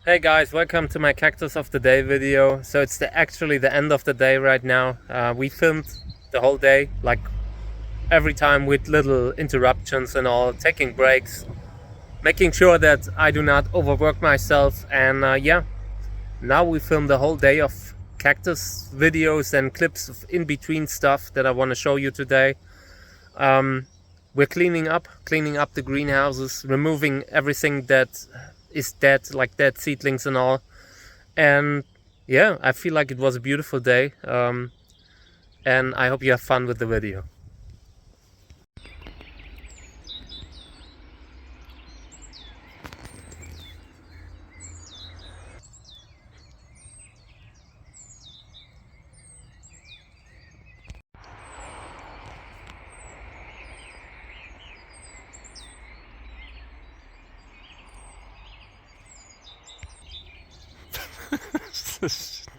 Hey guys, welcome to my Cactus of the Day video. So it's actually the end of the day right now. We filmed the whole day, like every time with little interruptions and all, taking breaks, making sure that I do not overwork myself. And yeah, now we filmed the whole day of cactus videos and clips of in between stuff that I want to show you today. We're cleaning up the greenhouses, removing everything that is dead, like dead seedlings and all. And yeah, I feel like it was a beautiful day, and I hope you have fun with the video.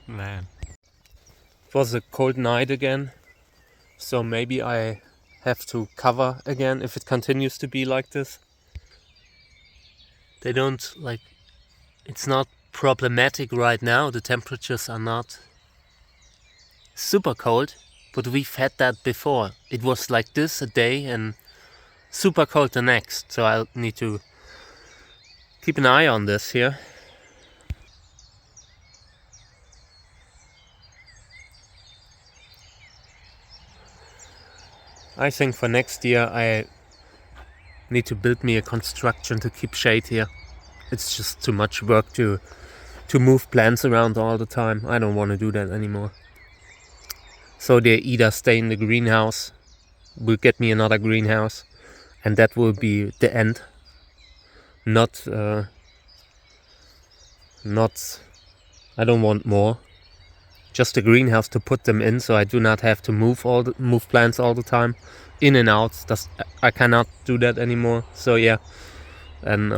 Man. It was a cold night again, so maybe I have to cover again if it continues to be like this. They don't like, it's not problematic right now. The temperatures are not super cold, but we've had that before. It was like this a day and super cold the next, so I'll need to keep an eye on this here. I think for next year I need to build me a construction to keep shade here. It's just too much work to move plants around all the time. I don't want to do that anymore. So they either stay in the greenhouse, will get me another greenhouse, and that will be the end. Not I don't want more. Just a greenhouse to put them in, so I do not have to move plants all the time, in and out. I cannot do that anymore. So yeah, and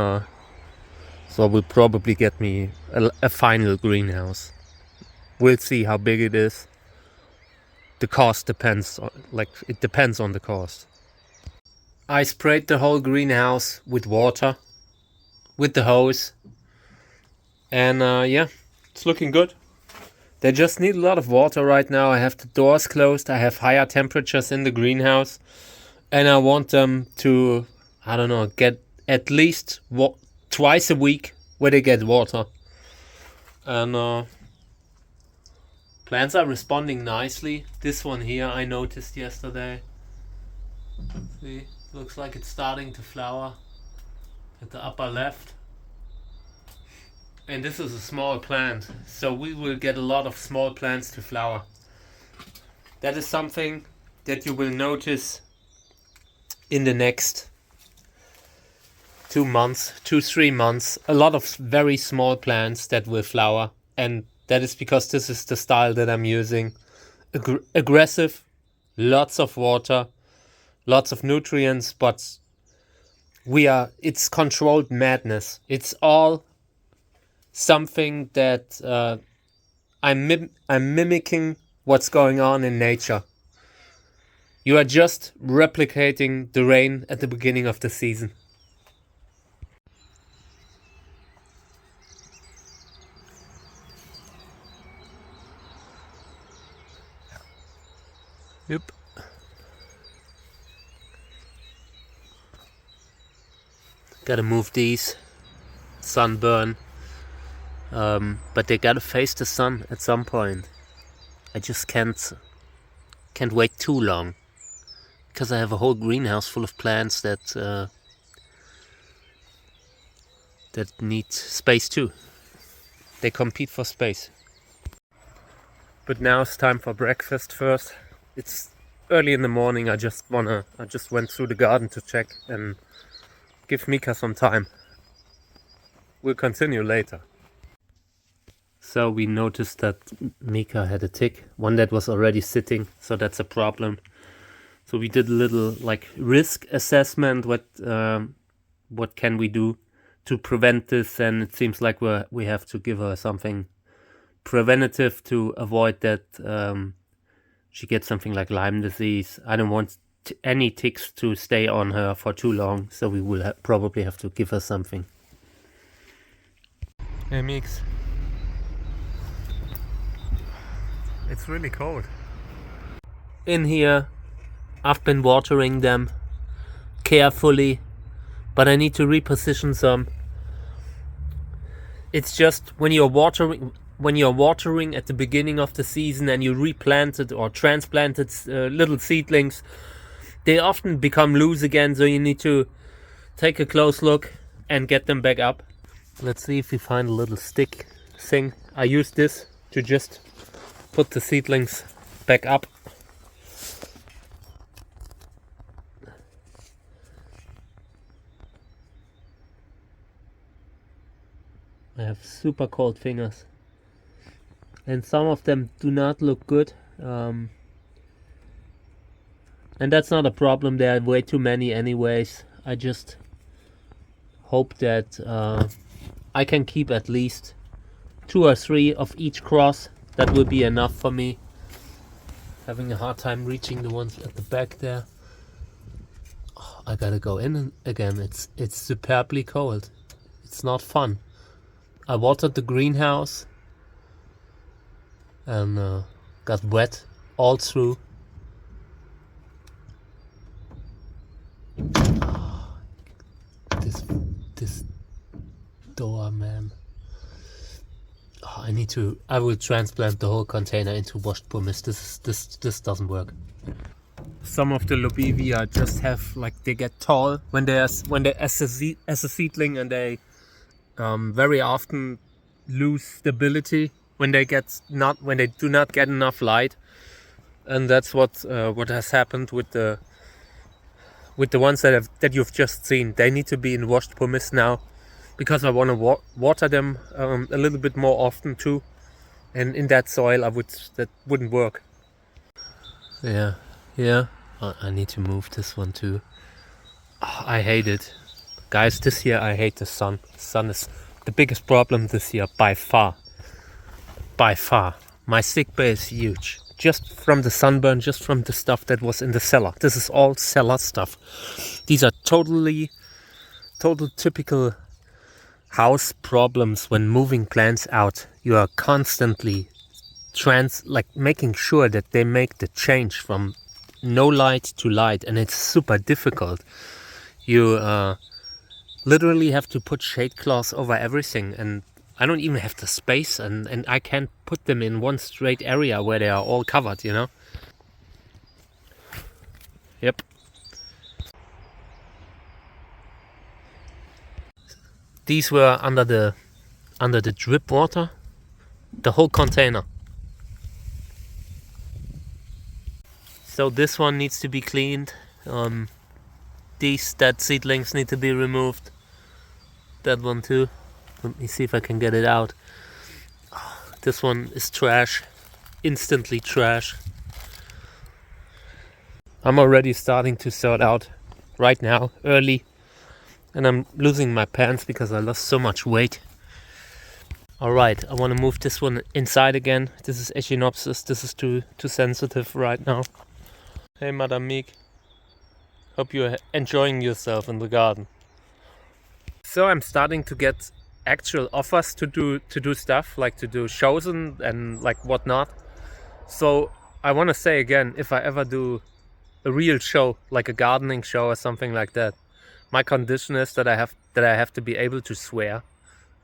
so I will probably get me a final greenhouse. We'll see how big it is. The cost depends, it depends on the cost. I sprayed the whole greenhouse with water, with the hose, and yeah, it's looking good. They just need a lot of water right now. I have the doors closed. I have higher temperatures in the greenhouse. And I want them to, I don't know, get at least twice a week where they get water. And plants are responding nicely. This one here I noticed yesterday. See, looks like it's starting to flower at the upper left. And this is a small plant, so we will get a lot of small plants to flower. That is something that you will notice in the next 2 months, 3 months. A lot of very small plants that will flower, and that is because this is the style that I'm using. Aggressive, lots of water, lots of nutrients, but it's controlled madness. It's all something that I'm mimicking what's going on in nature. You are just replicating the rain at the beginning of the season. Yep. Gotta move these. Sunburn. But they gotta face the sun at some point. I just can't wait too long, because I have a whole greenhouse full of plants that need space too. They compete for space. But now it's time for breakfast first. It's early in the morning. I just went through the garden to check and give Mika some time. We'll continue later. So we noticed that Mika had a tick, one that was already sitting, so that's a problem. So we did a little risk assessment. What can we do to prevent this? And it seems like we have to give her something preventative to avoid that she gets something like Lyme disease. I don't want any ticks to stay on her for too long, so we will probably have to give her something. Hey Mix. It's really cold. In here, I've been watering them carefully, but I need to reposition some. It's just when you're watering at the beginning of the season and you replanted or transplanted little seedlings, they often become loose again, so you need to take a close look and get them back up. Let's see if we find a little stick thing. I use this to just put the seedlings back up. I have super cold fingers. And some of them do not look good. And that's not a problem, there are way too many anyways. I just hope that I can keep at least 2 or 3 of each cross. That will be enough for me. Having a hard time reaching the ones at the back there. Oh, I gotta go in again. It's superbly cold. It's not fun. I watered the greenhouse and got wet all through. Oh, this door, man. Oh, I will transplant the whole container into washed pumice. This doesn't work. Some of the lobivia just have, like, they get tall when they as a seedling, and they very often lose stability when they do not get enough light, and that's what has happened with the ones that you've just seen. They need to be in washed pumice now, because I want to water them a little bit more often too, and in that soil that wouldn't work. Yeah. I need to move this one too. Oh, I hate it. Guys, this year I hate the sun. The sun is the biggest problem this year, by far. By far. My sick bay is huge. Just from the sunburn, just from the stuff that was in the cellar. This is all cellar stuff. These are total typical house problems when moving plants out. You are constantly making sure that they make the change from no light to light, and it's super difficult. You literally have to put shade cloths over everything, and I don't even have the space, and I can't put them in one straight area where they are all covered, you know? Yep. These were under the drip water, the whole container. So this one needs to be cleaned. These dead seedlings need to be removed. That one too. Let me see if I can get it out. This one is trash. Instantly trash. I'm already starting to sort out right now, early. And I'm losing my pants because I lost so much weight. Alright, I want to move this one inside again. This is Echinopsis. This is too sensitive right now. Hey Madame Meek. Hope you're enjoying yourself in the garden. So I'm starting to get actual offers to do stuff, like to do shows and like whatnot. So I want to say again, if I ever do a real show, like a gardening show or something like that, my condition is that I have to be able to swear.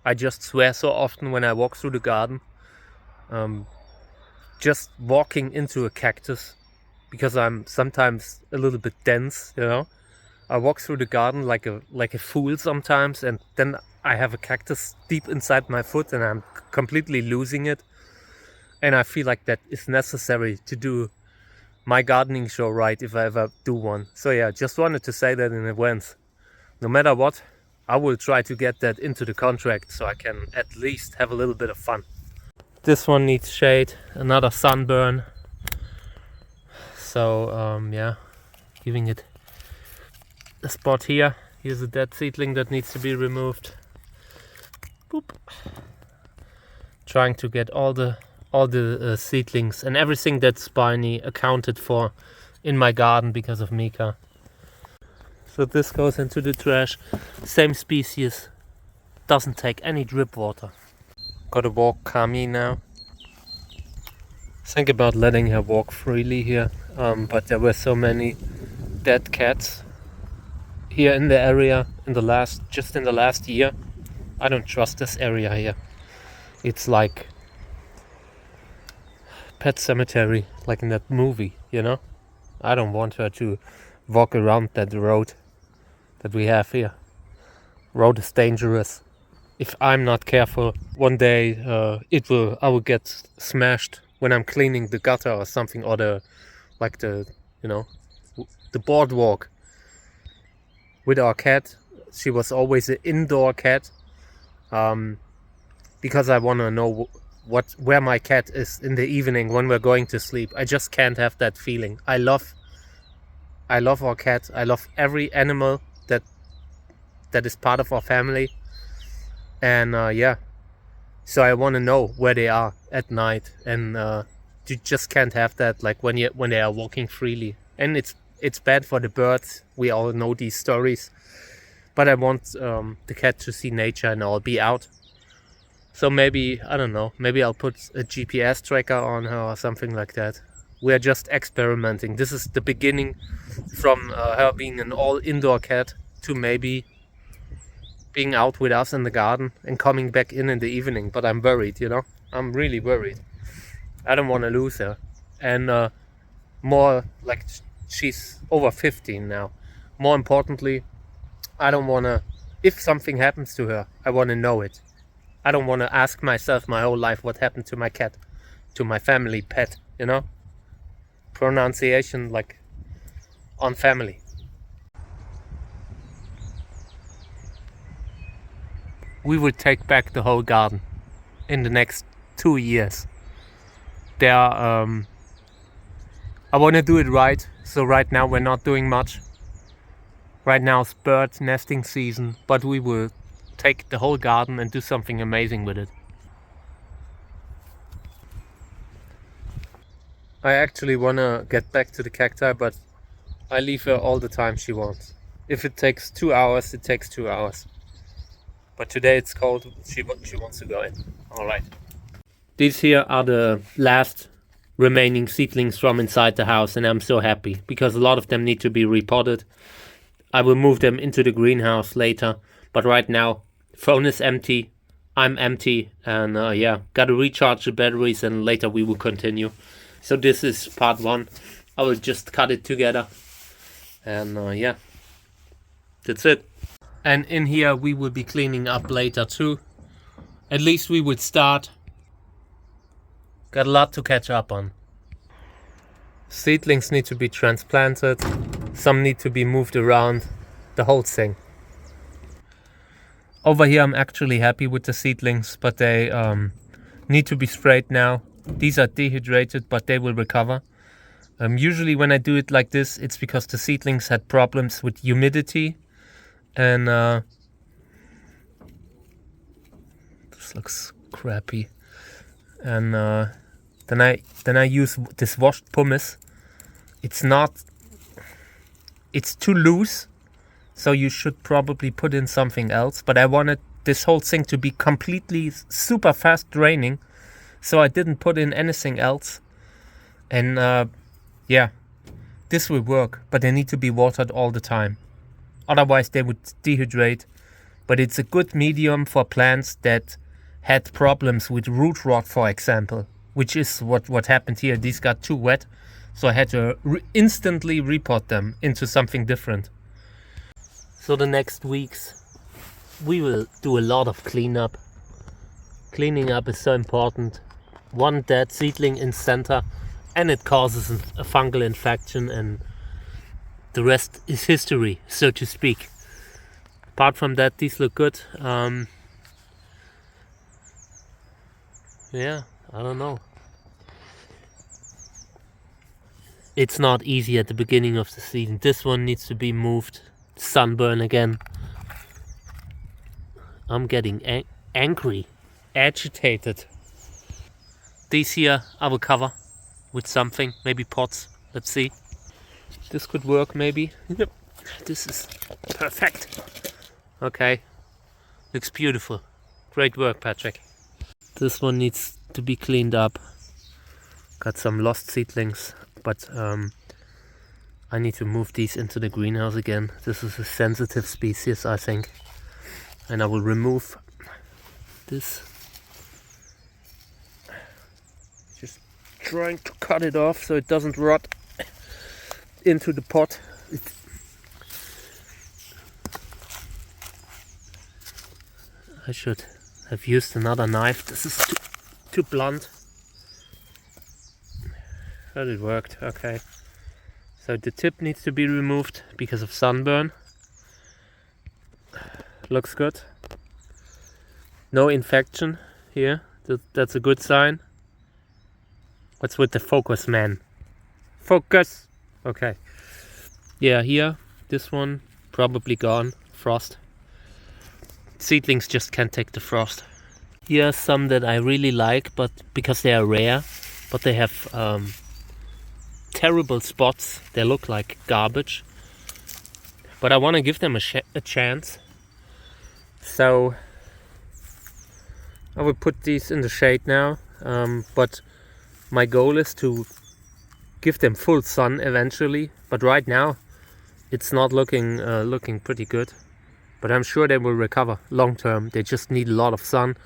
I just swear so often when I walk through the garden. Just walking into a cactus, because I'm sometimes a little bit dense, you know. I walk through the garden like a fool sometimes, and then I have a cactus deep inside my foot and I'm completely losing it. And I feel like that is necessary to do my gardening show right, if I ever do one. So yeah, just wanted to say that in advance. No matter what, I will try to get that into the contract so I can at least have a little bit of fun. This one needs shade, another sunburn. So yeah, giving it a spot here. Here's a dead seedling that needs to be removed. Boop. Trying to get all the seedlings and everything that's spiny accounted for in my garden because of Mika. So this goes into the trash. Same species, doesn't take any drip water. Gotta walk Kami now. Think about letting her walk freely here, but there were so many dead cats here in the area just in the last year. I don't trust this area here. It's like Pet Cemetery, like in that movie, you know? I don't want her to walk around that road that we have here. Road is dangerous. If I'm not careful, one day I will get smashed when I'm cleaning the gutter or something, or the boardwalk with our cat. She was always an indoor cat, because I want to know where my cat is in the evening when we're going to sleep. I just can't have that feeling. I love our cat. I love every animal that is part of our family. And so I want to know where they are at night, and you just can't have that, like when they are walking freely. And it's bad for the birds. We all know these stories. But I want the cat to see nature, and I'll be out. So maybe, I don't know, maybe I'll put a GPS tracker on her or something like that. We're just experimenting. This is the beginning from her being an all indoor cat to maybe being out with us in the garden and coming back in the evening. But I'm worried, you know. I'm really worried. I don't want to lose her. And more like, she's over 15 now. More importantly, I don't want to, if something happens to her, I want to know it. I don't want to ask myself my whole life what happened to my cat, to my family pet, you know? Pronunciation like on family. We will take back the whole garden in the next 2 years. I want to do it right, so right now we're not doing much. Right now it's bird nesting season, but we will take the whole garden and do something amazing with it. I actually want to get back to the cacti, but I leave her all the time she wants. If it takes 2 hours, it takes 2 hours. But today it's cold, she wants to go in. Alright. These here are the last remaining seedlings from inside the house, and I'm so happy because a lot of them need to be repotted. I will move them into the greenhouse later, but right now phone is empty, I'm empty, and gotta recharge the batteries, and later we will continue. So this is part 1. I will just cut it together, and that's it. And in here we will be cleaning up later too. At least we would start. Got a lot to catch up on. Seedlings need to be transplanted. Some need to be moved around. The whole thing. Over here I'm actually happy with the seedlings, but they need to be sprayed now. These are dehydrated, but they will recover. Usually when I do it like this, it's because the seedlings had problems with humidity. And this looks crappy. And then I use this washed pumice. It's too loose, so you should probably put in something else. But I wanted this whole thing to be completely super fast draining, so I didn't put in anything else. And this will work, but they need to be watered all the time. Otherwise they would dehydrate. But it's a good medium for plants that had problems with root rot, for example, which is what happened here. These got too wet, so I had to instantly repot them into something different. So the next weeks we will do a lot of cleanup. Cleaning up is so important. One dead seedling in center, and it causes a fungal infection, and the rest is history, so to speak. Apart from that, these look good. I don't know. It's not easy at the beginning of the season. This one needs to be moved. Sunburn again. I'm getting angry, agitated. These here I will cover with something, maybe pots. Let's see. This could work maybe. Yep. This is perfect. Okay. Looks beautiful. Great work, Patrick. This one needs to be cleaned up. Got some lost seedlings, but I need to move these into the greenhouse again. This is a sensitive species, I think. And I will remove this. Just trying to cut it off so it doesn't rot into the pot. I should have used another knife. This is too blunt. But it worked, okay. So the tip needs to be removed because of sunburn. Looks good. No infection here. That's a good sign. What's with the focus, man? Focus! Okay. Yeah, here, this one probably gone. Frost. Seedlings just can't take the frost. Here are some that I really like, but because they are rare, but they have terrible spots. They look like garbage. But I want to give them a chance. So I will put these in the shade now. But my goal is to give them full sun eventually. But right now it's not looking pretty good. But I'm sure they will recover long term. They just need a lot of sun.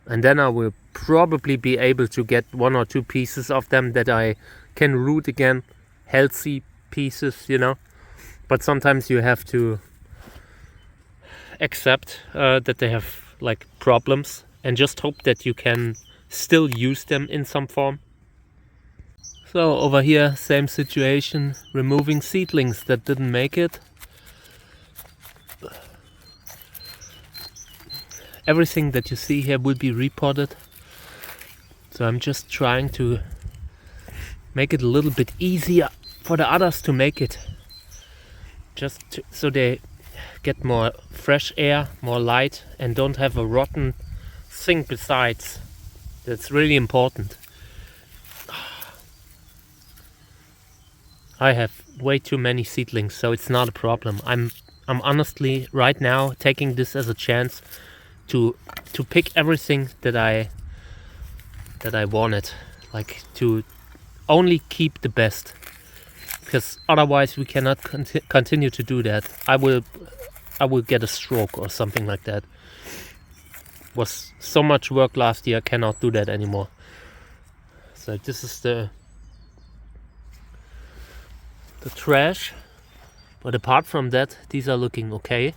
And then I will probably be able to get 1 or 2 pieces of them that I can root again. Healthy pieces, you know. But sometimes you have to accept that they have like problems and just hope that you can still use them in some form. So over here, same situation. Removing seedlings that didn't make it. Everything that you see here will be repotted. So I'm just trying to make it a little bit easier for the others to make it. So they get more fresh air, more light, and don't have a rotten thing besides. That's really important. I have way too many seedlings, so it's not a problem. I'm honestly right now taking this as a chance to pick everything that I wanted, like to only keep the best, because otherwise we cannot continue to do that. I will get a stroke or something like that. Was so much work last year, I cannot do that anymore. So this is the trash, but apart from that, these are looking okay.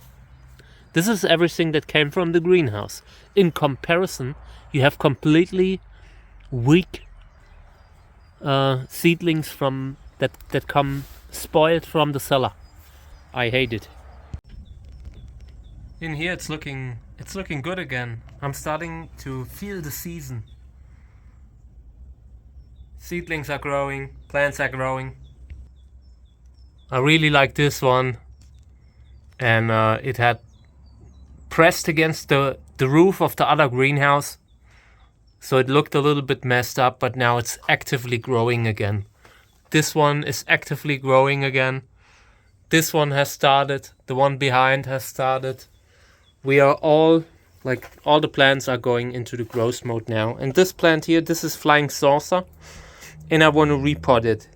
This is everything that came from the greenhouse. In comparison, you have completely weak seedlings from that come spoiled from the cellar. I hate it. In here it's looking good again. I'm starting to feel the season. Seedlings are growing, plants are growing. I really like this one, and it had pressed against the roof of the other greenhouse, so it looked a little bit messed up, but now it's actively growing again. This one is actively growing again. This one has started. The one behind has started. We are all the plants are going into the growth mode now. And this plant here, this is flying saucer, and I want to repot it.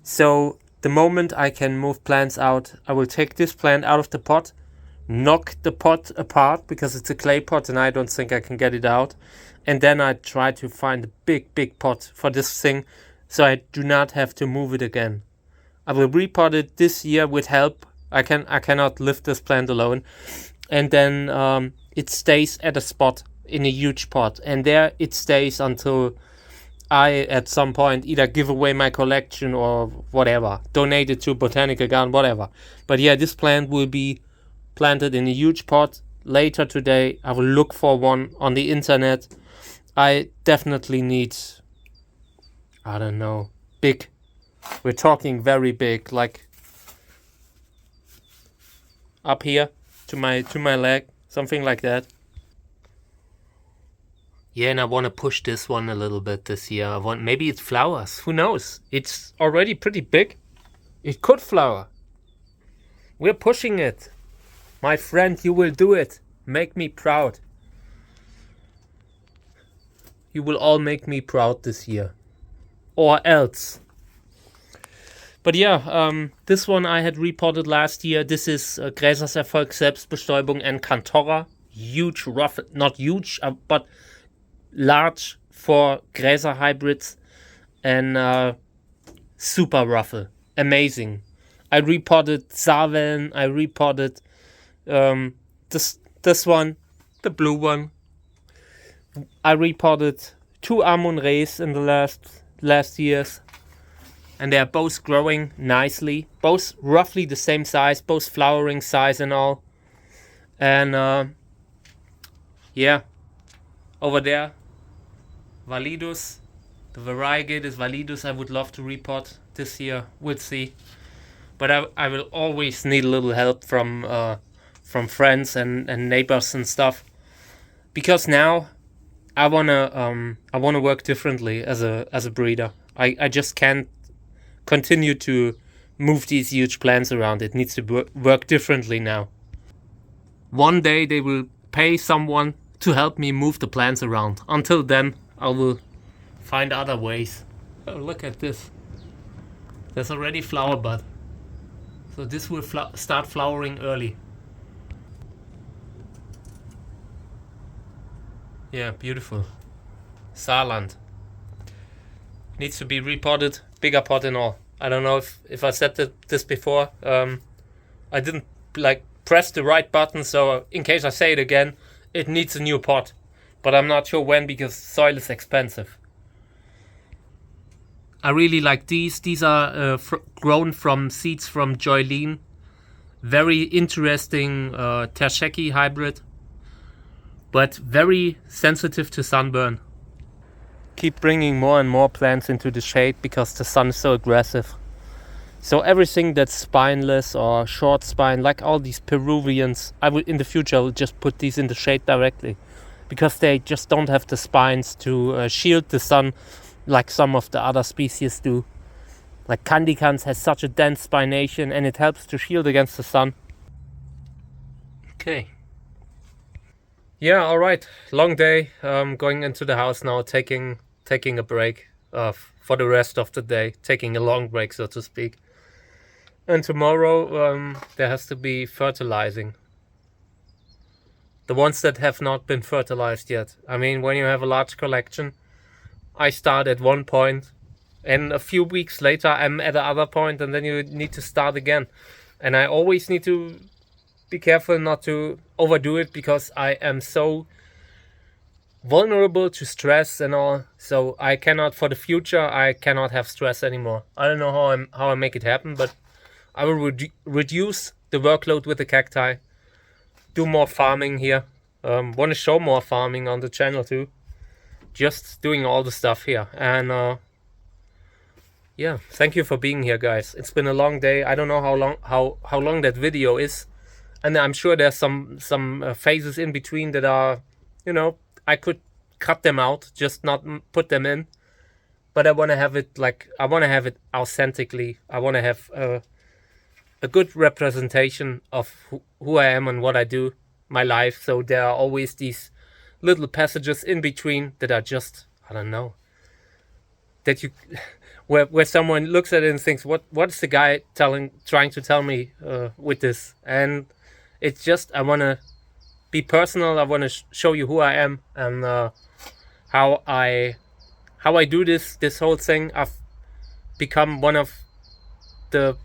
So the moment I can move plants out, I will take this plant out of the pot, knock the pot apart because it's a clay pot and I don't think I can get it out. And then I try to find a big pot for this thing so I do not have to move it again. I will repot it this year with help. I cannot lift this plant alone. And then it stays at a spot in a huge pot. And there it stays until I at some point either give away my collection or whatever, donate it to botanical garden, whatever. But yeah, this plant will be planted in a huge pot later today. I will look for one on the internet. I definitely need, I don't know, big. We're talking very big, like up here to my leg, something like that. Yeah, and I want to push this one a little bit this year. Maybe it flowers. Who knows? It's already pretty big. It could flower. We're pushing it. My friend, you will do it. Make me proud. You will all make me proud this year. Or else. But yeah, this one I had repotted last year. This is Gräserserfolg Selbstbestäubung and Cantora. Huge rough, not huge, but large for Gräser hybrids. And super ruffle. Amazing. I repotted Saven. I repotted this one, the blue one. I repotted 2 Amun-Rays in the last years. And they are both growing nicely. Both roughly the same size. Both flowering size and all. And yeah. Over there, Validus. The variegated Validus I would love to repot this year. We'll see. But I will always need a little help from friends and neighbors and stuff. Because now I wanna work differently as a breeder. I just can't continue to move these huge plants around. It needs to work differently now. One day they will pay someone to help me move the plants around. Until then, I will find other ways. Oh, look at this. There's already flower bud. So this will start flowering early. Yeah, beautiful. Saarland. Needs to be repotted, bigger pot and all. I don't know if I said this before. I didn't press the right button, so in case I say it again, it needs a new pot. But I'm not sure when because soil is expensive. I really like these. These are grown from seeds from Joylene. Very interesting Tersheki hybrid. But very sensitive to sunburn. Keep bringing more and more plants into the shade because the sun is so aggressive. So everything that's spineless or short spine, like all these Peruvians, in the future I will just put these in the shade directly. Because they just don't have the spines to shield the sun like some of the other species do. Like Candicans has such a dense spination and it helps to shield against the sun. Okay. Yeah, alright. Long day. Going into the house now, taking a break for the rest of the day. Taking a long break, so to speak. And tomorrow there has to be fertilizing. The ones that have not been fertilized yet. I mean, when you have a large collection, I start at one point and a few weeks later I'm at the other point and then you need to start again. And I always need to be careful not to overdo it because I am so vulnerable to stress and all. So I cannot, for the future, I cannot have stress anymore. I don't know how I make it happen, but I will reduce the workload with the cacti. Do more farming here. Want to show more farming on the channel too. Just doing all the stuff here. And yeah, thank you for being here, guys. It's been a long day. I don't know how long that video is. And I'm sure there's some phases in between that are, I could cut them out, just not put them in. But I want to have it authentically. I want to have a good representation of who I am and what I do, my life. So there are always these little passages in between that are just, I don't know, that you, where someone looks at it and thinks, what's the guy trying to tell me with this? And it's just, I want to be personal. I want to show you who I am and how I do this whole thing. I've become one of the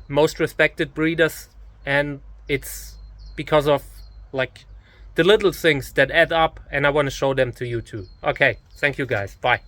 most respected breeders, and it's because of the little things that add up, and I want to show them to you too. Okay, thank you guys. Bye.